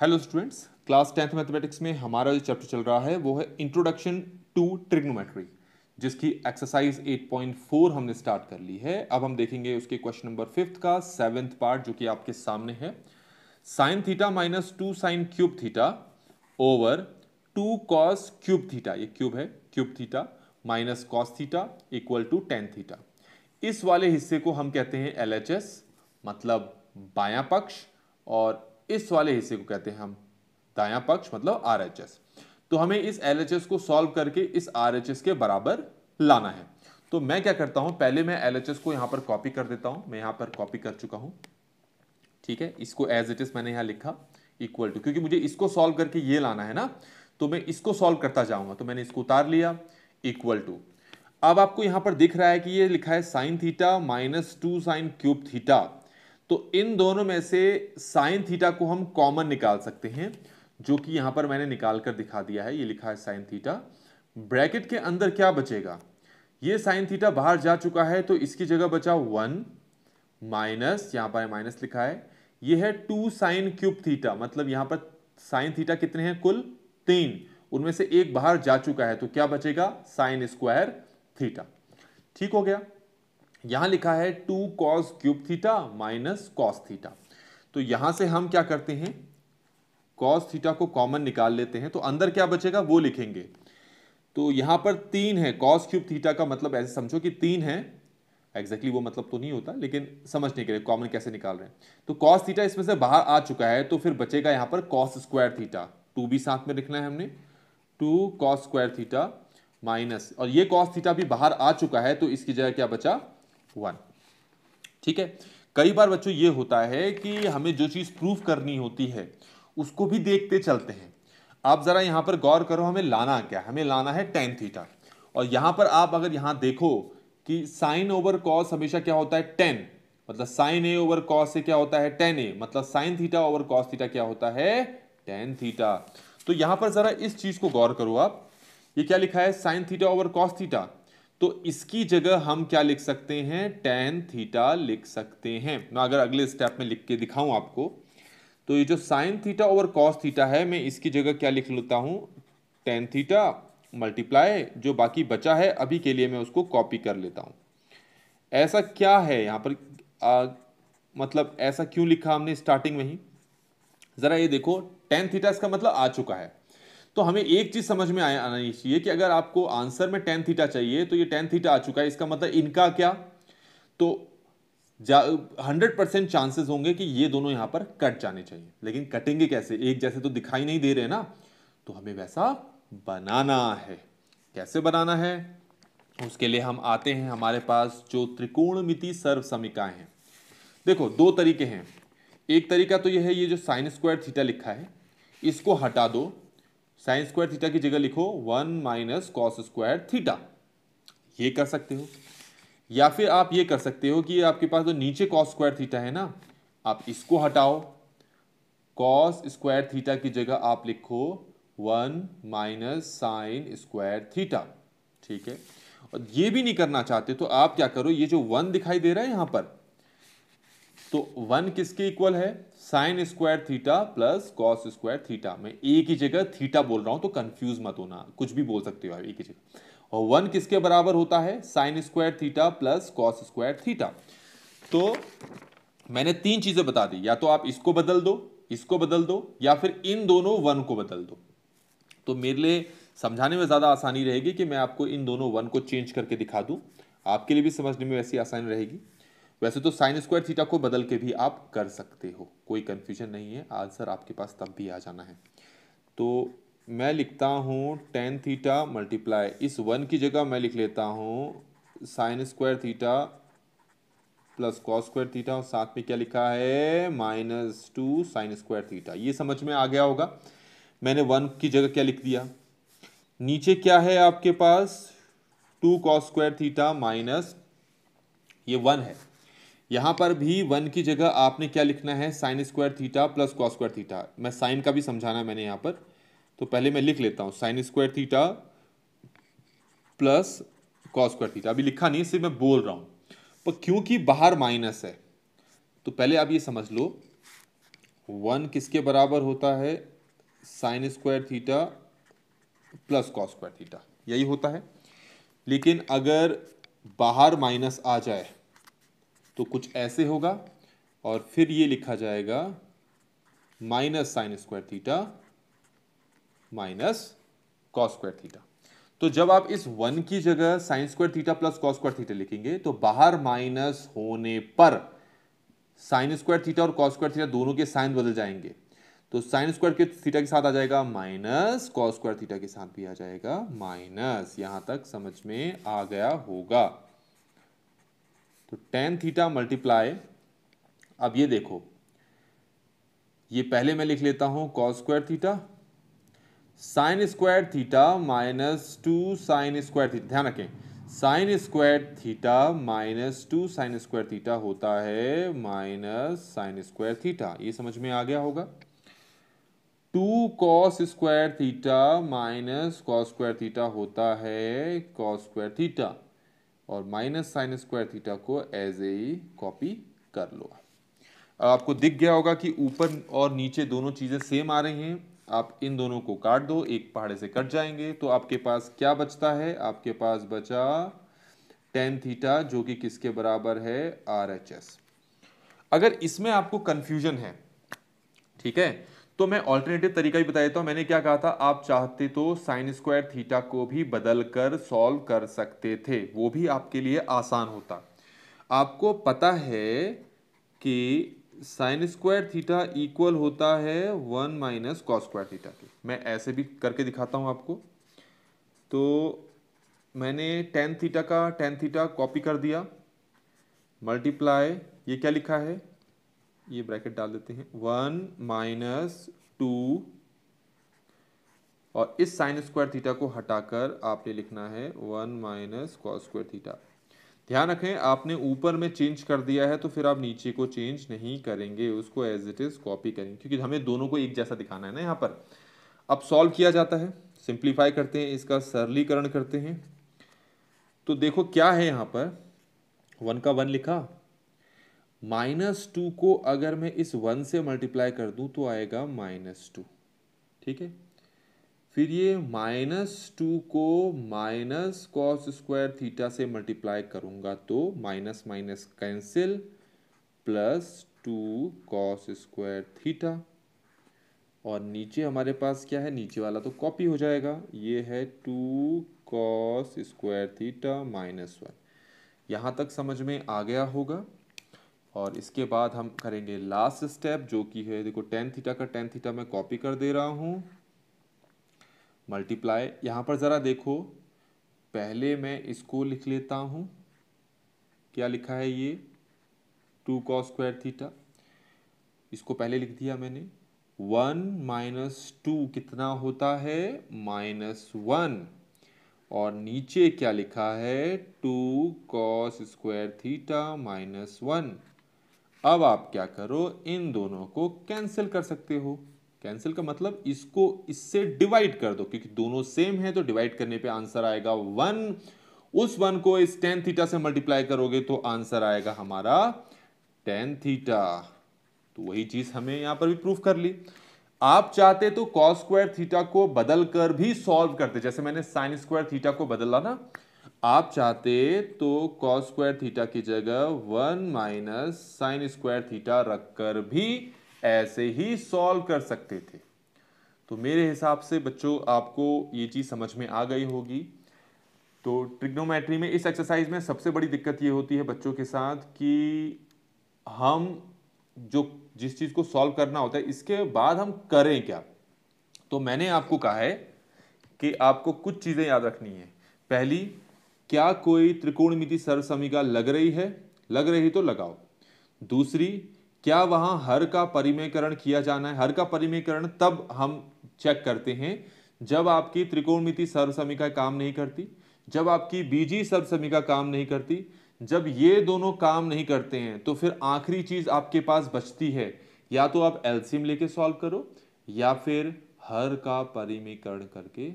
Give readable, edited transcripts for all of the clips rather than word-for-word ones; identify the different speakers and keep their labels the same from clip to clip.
Speaker 1: Hello students, class 10th mathematics में हमारा जो चैप्टर चल रहा है वो है इंट्रोडक्शन टू ट्रिग्नोमेट्री, जिसकी एक्सरसाइज 8.4 हमने स्टार्ट कर ली है। अब हम देखेंगे उसके क्वेश्चन नंबर 5 का 7th पार्ट, जो कि आपके सामने है। Sine theta minus 2 sine cube theta over 2 cos cube theta, ये क्यूब है, cube theta minus cos theta equal to ten theta. इस वाले हिस्से को हम कहते हैं LHS, मतलब बायां पक्ष, और इस वाले हिस्से को कहते हैं हम दायां पक्ष, मतलब RHS। तो हमें इस LHS को सॉल्व करके इस RHS के बराबर लाना है। तो मैं क्या करता हूं, पहले मैं LHS को यहां पर कॉपी कर देता हूं। मैं यहां पर कॉपी कर चुका हूं, ठीक है। इसको एज इट इज मैंने यहां लिखा इक्वल टू, क्योंकि मुझे इसको सॉल्व करके ये लाना है ना, तो मैं इसको सॉल्व करता जाऊंगा। तो मैंने इसको उतार लिया इक्वल टू। अब आपको यहां पर दिख रहा है कि ये लिखा है sine theta minus 2 sine cube theta. तो इन दोनों में से साइन थीटा को हम कॉमन निकाल सकते हैं, जो कि यहां पर मैंने निकाल कर दिखा दिया है। ये लिखा है साइन थीटा, ब्रैकेट के अंदर क्या बचेगा, ये साइन थीटा बाहर जा चुका है तो इसकी जगह बचा 1 माइनस, यहां पर माइनस लिखा है, ये है 2 साइन क्यूब थीटा, मतलब यहां पर साइन थीटा कितने हैं, कुल 3, उनमें से एक बाहर जा चुका है तो क्या बचेगा, साइन स्क्वायर थीटा। ठीक हो गया। यहां लिखा है 2 cos cube theta minus cos theta. तो यहां से हम क्या करते हैं, कॉस थीटा को कॉमन निकाल लेते हैं, तो अंदर क्या बचेगा वो लिखेंगे। तो यहां पर 3 है, कॉस क्यूब थीटा का मतलब ऐसे समझो कि 3 है। एग्जैक्टली वो मतलब तो नहीं होता, लेकिन समझने के लिए कॉमन कैसे निकाल रहे हैं। तो कॉस थीटा इसमें से बाहर आ चुका है, तो फिर बचेगा यहां पर कॉस स्क्वायर थीटा। 2 भी साथ में लिखना है हमने, 2 कॉस स्क्वायर थीटा माइनस, और ये कॉस थीटा भी बाहर आ चुका है तो इसकी जगह क्या बचा, 1। ठीक है। कई बार बच्चों ये होता है कि हमें जो चीज प्रूफ करनी होती है उसको भी देखते चलते हैं। आप जरा यहां पर गौर करो, हमें लाना क्या, हमें लाना है टेन थीटा। और यहां पर आप अगर यहां देखो कि साइन ओवर कॉस हमेशा क्या होता है, 10, मतलब साइन ए ओवर कॉस से क्या होता है, 10a, मतलब sine theta over cos theta क्या होता है, टेन थीटा। तो यहां पर जरा इस चीज को गौर करो आप, ये क्या लिखा है, sine theta over cos theta. तो इसकी जगह हम क्या लिख सकते हैं, टेन थीटा लिख सकते हैं। मैं अगर अगले स्टेप में लिख के दिखाऊं आपको, तो ये जो sine theta over cos theta है, मैं इसकी जगह क्या लिख लेता हूं, टेन थीटा मल्टीप्लाई, जो बाकी बचा है अभी के लिए मैं उसको कॉपी कर लेता हूं। ऐसा क्या है यहां पर, मतलब ऐसा क्यों लिखा हमने स्टार्टिंग में ही, जरा ये देखो, टेन थीटा इसका मतलब आ चुका है। तो हमें एक चीज समझ में आना चाहिए कि अगर आपको आंसर में टेन थीटा चाहिए तो ये टेन थीटा आ चुका है, इसका मतलब इनका क्या, तो 100% चांसेस होंगे कि ये दोनों यहां पर कट जाने चाहिए। लेकिन कटेंगे कैसे, एक जैसे तो दिखाई नहीं दे रहे ना, तो हमें वैसा बनाना है। कैसे बनाना है, उसके लिए हम आते हैं हमारे पास जो त्रिकोणमिति सर्व समीकरण हैं। देखो दो तरीके हैं। एक तरीका तो यह है, ये जो साइन स्क्वायर थीटा लिखा है इसको हटा दो, साइन स्क्वायर थीटा की जगह लिखो 1 माइनस कॉस स्क्वायर थीटा, ये कर सकते हो। या फिर आप ये कर सकते हो कि आपके पास जो नीचे कॉस स्क्वायर थीटा है ना, आप इसको हटाओ, कॉस स्क्वायर थीटा की जगह आप लिखो 1 माइनस साइन स्क्वायर थीटा। ठीक है। और ये भी नहीं करना चाहते तो आप क्या करो, ये जो 1 दिखाई दे रहा है यहां पर, तो 1 किसके इक्वल है, sine square theta plus cos square theta. मैं एक ही जगह थीटा बोल रहा हूं तो कंफ्यूज मत होना, कुछ भी बोल सकते हो आप एक ही जगह। और 1 किसके बराबर होता है, sine square theta plus cos square theta. तो मैंने तीन चीजें बता दी, या तो आप इसको बदल दो, इसको बदल दो, या फिर इन दोनों 1 को बदल दो। तो मेरे लिए समझाने में ज्यादा आसानी रहेगी कि मैं आपको इन दोनों 1 को चेंज करके दिखा दूं, आपके लिए भी समझने में वैसी आसानी रहेगी। वैसे तो साइन स्क्वायर थीटा को बदल के भी आप कर सकते हो, कोई कंफ्यूजन नहीं है, आंसर आपके पास तब भी आ जाना है। तो मैं लिखता हूं टेन थीटा मल्टीप्लाई, इस 1 की जगह मैं लिख लेता हूं sine square theta plus cos square theta, और साथ में क्या लिखा है, -2 साइन स्क्वायर थीटा। ये समझ में आ गया होगा। मैंने 1 की जगह क्या लिख दिया, नीचे क्या है आपके पास, 2 कॉस स्क्वायर थीटा माइनस ये 1 है। यहां पर भी 1 की जगह आपने क्या लिखना है, sine square theta plus cos square theta. मैं साइन का भी समझाना है मैंने यहां पर, तो पहले मैं लिख लेता हूं sine square theta plus cos square theta. अभी लिखा नहीं, सिर्फ मैं बोल रहा हूं, पर क्योंकि बाहर माइनस है तो पहले आप ये समझ लो, 1 किसके बराबर होता है, sine square theta plus cos square theta, यही होता है। लेकिन अगर बाहर माइनस आ जाए तो कुछ ऐसे होगा, और फिर ये लिखा जाएगा minus sine square theta minus cos square theta. तो जब आप इस 1 की जगह sine square theta plus cos square theta लिखेंगे तो बाहर माइनस होने पर साइन स्क्वायर थीटा और कॉस स्क्वायर थीटा दोनों के साइन बदल जाएंगे। तो साइन स्क्वायर के थीटा के साथ आ जाएगा माइनस, कॉस स्क्वायर थीटा के साथ भी आ जाएगा माइनस। यहां तक समझ में आ गया होगा। तो टेन थीटा मल्टीप्लाई, अब ये देखो, ये पहले मैं लिख लेता हूं cos square theta, sine square theta minus 2 sine square theta. ध्यान रखें, sine square theta minus 2 sine square theta होता है माइनस साइन स्क्वायर थीटा। ये समझ में आ गया होगा। 2 cos square theta minus cos square theta होता है कॉस स्क्वायर थीटा, और माइनस साइन स्क्वायर थीटा को एज ए कॉपी कर लो। आपको दिख गया होगा कि ऊपर और नीचे दोनों चीजें सेम आ रही हैं। आप इन दोनों को काट दो, एक पहाड़े से कट जाएंगे। तो आपके पास क्या बचता है, आपके पास बचा टेन थीटा, जो कि किसके बराबर है, RHS। अगर इसमें आपको कंफ्यूजन है, ठीक है, तो मैं ऑल्टरनेटिव तरीका ही बता देता हूं। मैंने क्या कहा था, आप चाहते तो साइन स्क्वायर थीटा को भी बदल कर सॉल्व कर सकते थे, वो भी आपके लिए आसान होता। आपको पता है कि साइन स्क्वायर थीटा इक्वल होता है 1 माइनस कॉस स्क्वायर थीटा के। मैं ऐसे भी करके दिखाता हूं आपको। तो मैंने टेन थीटा का टेन थीटा कॉपी कर दिया, मल्टीप्लाई, ये क्या लिखा है, ये ब्रैकेट डाल देते हैं, 1 माइनस 2, और इस साइन स्क्वायर थीटा को हटाकर आपने लिखना है 1 माइनस कॉस स्क्वायर थीटा। ध्यान रखें, आपने ऊपर में चेंज कर दिया है तो फिर आप नीचे को चेंज नहीं करेंगे, उसको एज इट इज कॉपी करेंगे, क्योंकि हमें दोनों को एक जैसा दिखाना है ना यहाँ पर। अब सॉल्व किया जाता है, सिंप्लीफाई करते हैं, इसका सरलीकरण करते हैं। तो देखो क्या है यहाँ पर, 1 का 1 लिखा, -2 को अगर मैं इस 1 से मल्टीप्लाई कर दूं तो आएगा -2, ठीक है। फिर ये -2 को माइनस कॉस स्क्वायर थीटा से मल्टीप्लाई करूंगा तो minus minus cancel, plus 2 cos square theta, और नीचे हमारे पास क्या है, नीचे वाला तो कॉपी हो जाएगा, ये है 2 कॉस स्क्वायर थीटा -1। यहाँ तक समझ में आ गया होगा। और इसके बाद हम करेंगे लास्ट स्टेप, जो कि है, देखो टेन थीटा का टेन थीटा मैं कॉपी कर दे रहा हूँ, मल्टीप्लाई। यहाँ पर ज़रा देखो, पहले मैं इसको लिख लेता हूँ, क्या लिखा है ये, 2 कॉस स्क्वायर थीटा, इसको पहले लिख दिया मैंने। 1 माइनस 2 कितना होता है, -1, और नीचे क्या लिखा है, 2 कॉस स्क्वायर थीटा -1। अब आप क्या करो, इन दोनों को कैंसिल कर सकते हो। कैंसिल का मतलब इसको इससे डिवाइड कर दो, क्योंकि दोनों सेम है तो डिवाइड करने पे आंसर आएगा 1। उस 1 को इस टेन थीटा से मल्टीप्लाई करोगे तो आंसर आएगा हमारा टेन थीटा। तो वही चीज हमें यहां पर भी प्रूफ कर ली। आप चाहते तो कॉस स्क्वायर थीटा को बदल कर भी सॉल्व करते, जैसे मैंने साइन स्क्वायर थीटा को बदला ना। आप चाहते तो कॉस स्क्वायर थीटा की जगह 1 माइनस साइन स्क्वायर थीटा रखकर भी ऐसे ही सॉल्व कर सकते थे। तो मेरे हिसाब से बच्चों आपको ये चीज समझ में आ गई होगी। तो ट्रिग्नोमेट्री में इस एक्सरसाइज में सबसे बड़ी दिक्कत ये होती है बच्चों के साथ कि हम जो जिस चीज को सॉल्व करना होता है इसके बाद हम करें क्या। तो मैंने आपको कहा है कि आपको कुछ चीजें याद रखनी है। पहली, क्या कोई त्रिकोणमिति सर्वसमीका लग रही है, लग रही तो लगाओ। दूसरी, क्या वहां हर का परिमेयकरण किया जाना है। हर का परिमेयकरण तब हम चेक करते हैं जब आपकी त्रिकोणमिति सर्वसमीका काम नहीं करती, जब आपकी बीजीय सर्वसमीका काम नहीं करती। जब ये दोनों काम नहीं करते हैं तो फिर आखिरी चीज आपके पास बचती है, या तो आप एलसीएम लेके सॉल्व करो या फिर हर का परिमेयकरण करके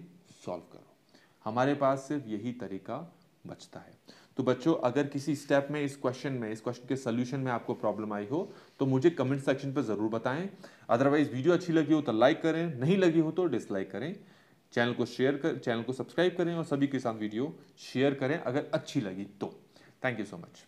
Speaker 1: सॉल्व करो। हमारे पास सिर्फ यही तरीका बचता है। तो बच्चों अगर किसी स्टेप में इस क्वेश्चन के सोल्यूशन में आपको प्रॉब्लम आई हो तो मुझे कमेंट सेक्शन पर ज़रूर बताएं। अदरवाइज वीडियो अच्छी लगी हो तो लाइक करें, नहीं लगी हो तो डिसलाइक करें। चैनल को सब्सक्राइब करें और सभी के साथ वीडियो शेयर करें अगर अच्छी लगी तो। Thank you so much.